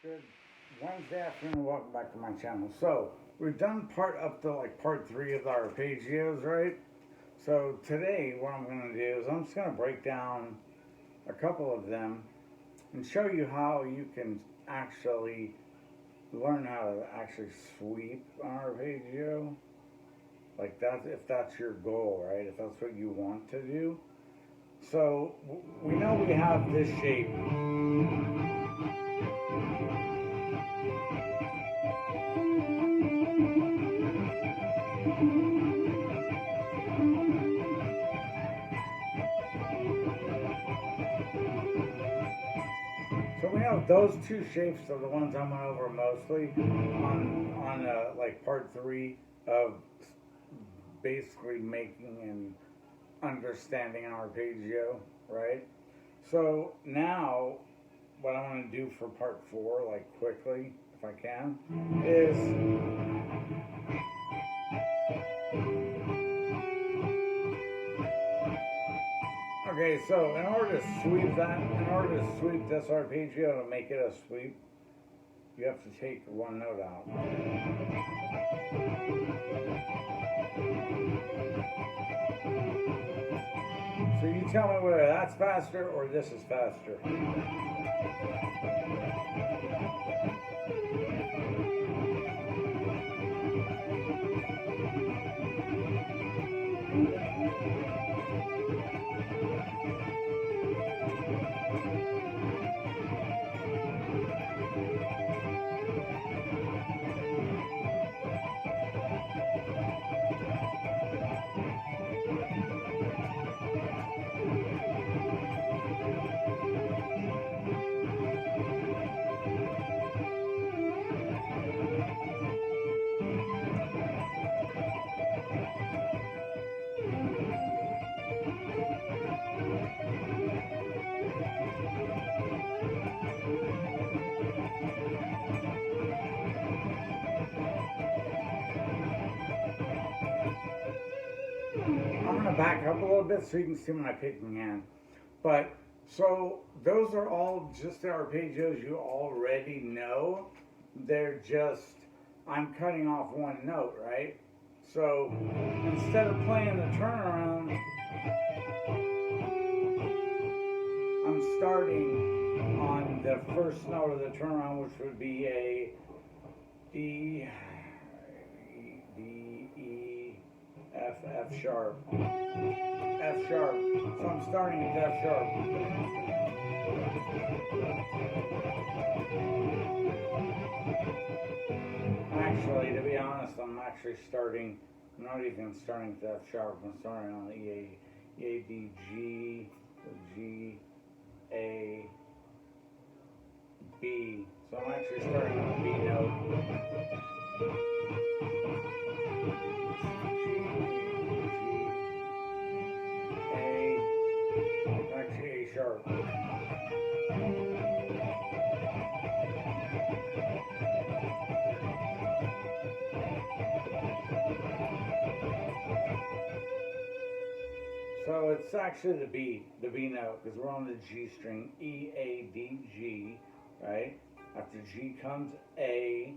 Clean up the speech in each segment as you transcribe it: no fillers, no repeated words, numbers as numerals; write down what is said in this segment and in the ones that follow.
Good Wednesday afternoon. Welcome back to my channel. So we've done part 3 of the arpeggios, right? So today, what I'm going to do is I'm just going to break down a couple of them and show you how you can actually learn how to actually sweep an arpeggio. Like that, if that's your goal, right? If that's what you want to do. So we know we have this shape. So we have those two shapes are the ones I went over mostly on like part 3 of basically making and understanding an arpeggio, right? So now what I want to do for part 4, like quickly, if I can, is okay. So in order to sweep this arpeggio to make it a sweep, you have to take one note out. So you tell me whether that's faster or this is faster. I'm going to back up a little bit so you can see my picking hand. But, so, those are all just the arpeggios you already know. They're just, I'm cutting off one note, right? So, instead of playing the turnaround, I'm starting on the first note of the turnaround, which would be a D, F sharp. F sharp. So I'm starting at F sharp. Actually, to be honest, I'm not even starting at F sharp. I'm starting on the E, D, G, A, B. So I'm actually starting on the B note. Actually A sharp. So it's actually the B note, because we're on the G string, E, A, D, G, right? After G comes A,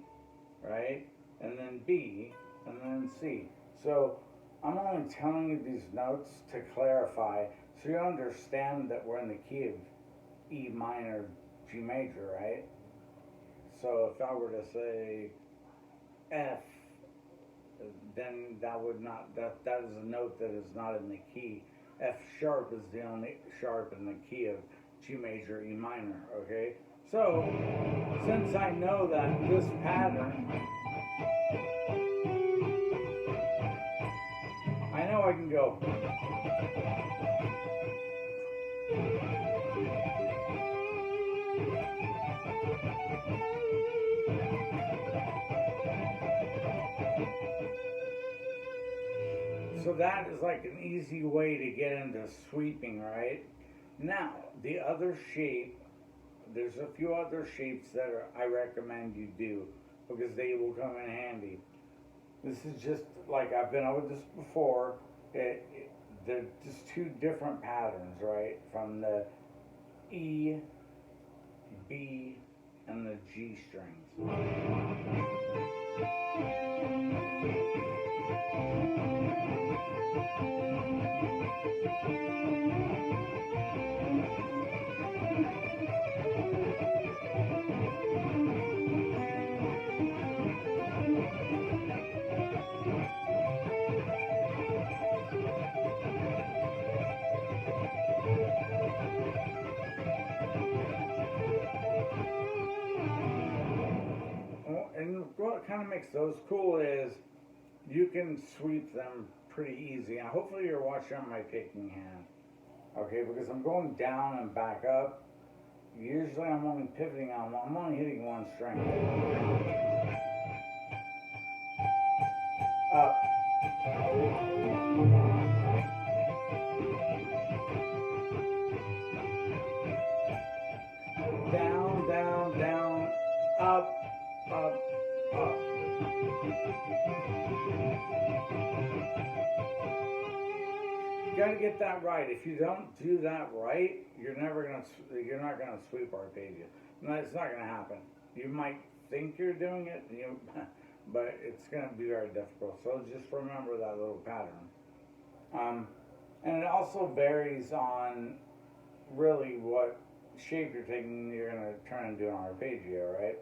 right? And then B, and then C. So I'm only telling you these notes to clarify, so you understand that we're in the key of E minor, G major, right? So if I were to say F, then that would not, that is a note that is not in the key. F sharp is the only sharp in the key of G major, E minor, okay? So, since I know that this pattern, I know I can go. So that is like an easy way to get into sweeping, right? Now, the other shape, there's a few other shapes that I recommend you do because they will come in handy. This is just like I've been over this before. They're just two different patterns, right? From the E, B, and the G strings. And what kind of makes those cool is you can sweep them pretty easy. And hopefully you're watching on my picking hand. Okay, because I'm going down and back up. Usually I'm only pivoting on one. I'm only hitting one string. Up. Down, down, down, up, up, up. You gotta get that right. If you don't do that right, you're not gonna sweep arpeggio. No, it's not gonna happen. You might think you're doing it, but it's gonna be very difficult. So just remember that little pattern. And it also varies on really what shape you're taking. You're gonna try and do an arpeggio, right?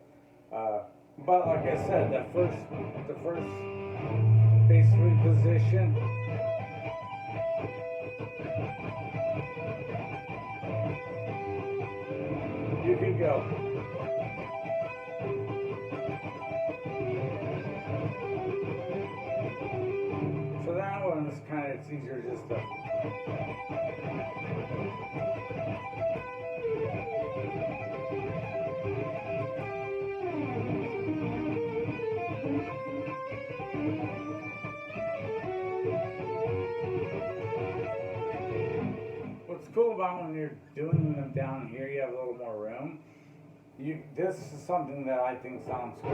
But like I said, the first basically position. You can go. So that one is it's easier just to. What's cool about when you're doing them down here, you have a little more room. This is something that I think sounds cool.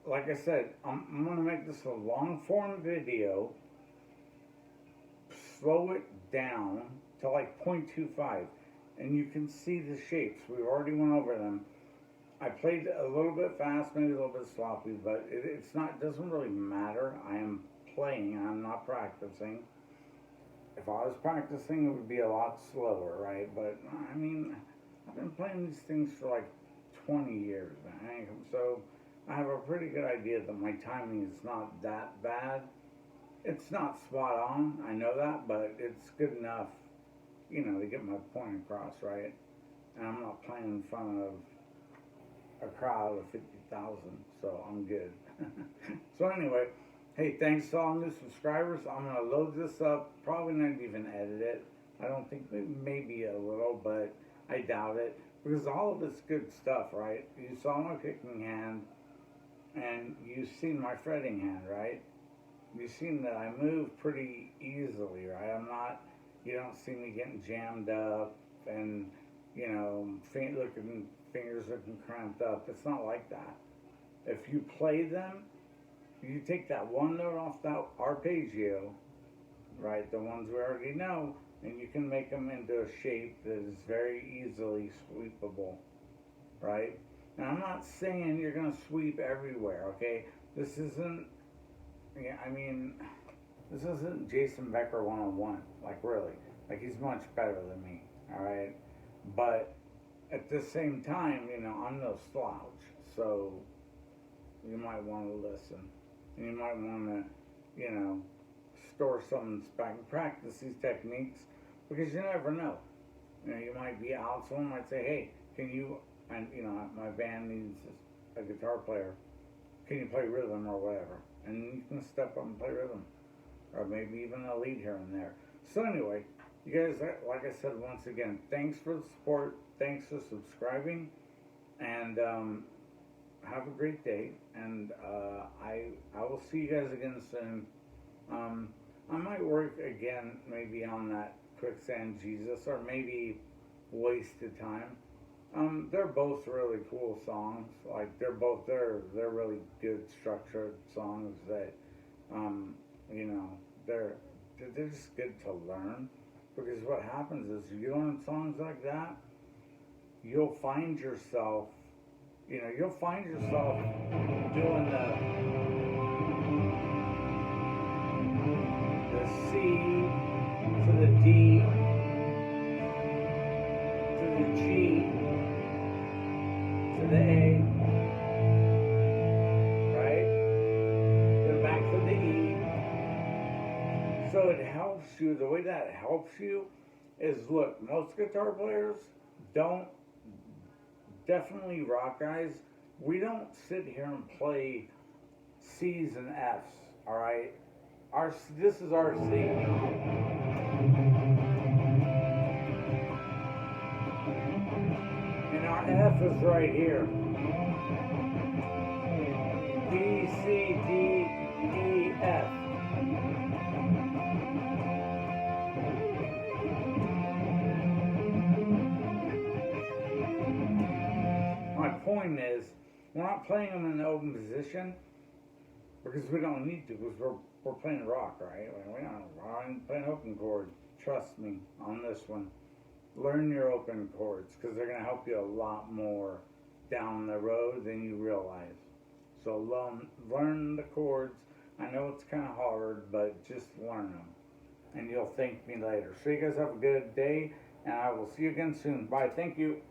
Like I said, I'm going to make this a long form video, slow it down to like 0.25, and you can see the shapes. We've already went over them. I played a little bit fast, maybe a little bit sloppy, but it doesn't really matter. I am playing, I'm not practicing. If I was practicing, it would be a lot slower, right? But I mean, I've been playing these things for like 20 years, man. So I have a pretty good idea that my timing is not that bad. It's not spot on, I know that, but it's good enough, to get my point across, right? And I'm not playing in front of a crowd of 50,000, so I'm good. So anyway, hey, thanks to all new subscribers. I'm going to load this up, probably not even edit it. I don't think, maybe a little, but I doubt it, because all of it's good stuff, right? You saw my picking hand, and you've seen my fretting hand, right? You've seen that I move pretty easily, right? You don't see me getting jammed up and, fingers looking cramped up. It's not like that. If you play them, you take that one note off that arpeggio, right? The ones we already know, and you can make them into a shape that is very easily sweepable, right? Now, I'm not saying you're going to sweep everywhere, okay? This isn't, This isn't Jason Becker 101. Like, really. Like, he's much better than me. Alright? But at the same time, you know, I'm no slouch. So, you might want to listen. And you might want to, you know, store some back and practice these techniques because you never know. You know, you might be out, someone might say, hey, can you, and you know, my band needs a guitar player, can you play rhythm or whatever? And you can step up and play rhythm, or maybe even a lead here and there. So anyway, you guys, like I said, once again, thanks for the support, thanks for subscribing, and have a great day, and I will see you guys again soon. I might work again maybe on that Quicksand Jesus, or maybe Wasted Time. They're both really cool songs. Like they're really good structured songs that you know they're just good to learn, because what happens is you learn songs like that, you'll find yourself doing the C to the D to the G to the A, right? Then back to the E. So it helps you. The way that helps you is, look, most guitar players don't, definitely rock guys, we don't sit here and play C's and F's, alright? This is our C. And our F is right here. B, C, D, E, F. My point is, we're not playing them in the open position because we don't need to, because we're playing rock, right? We're not playing open chords. Trust me on this one. Learn your open chords, because they're going to help you a lot more down the road than you realize. So learn the chords. I know it's kind of hard, but just learn them, and you'll thank me later. So you guys have a good day, and I will see you again soon. Bye. Thank you.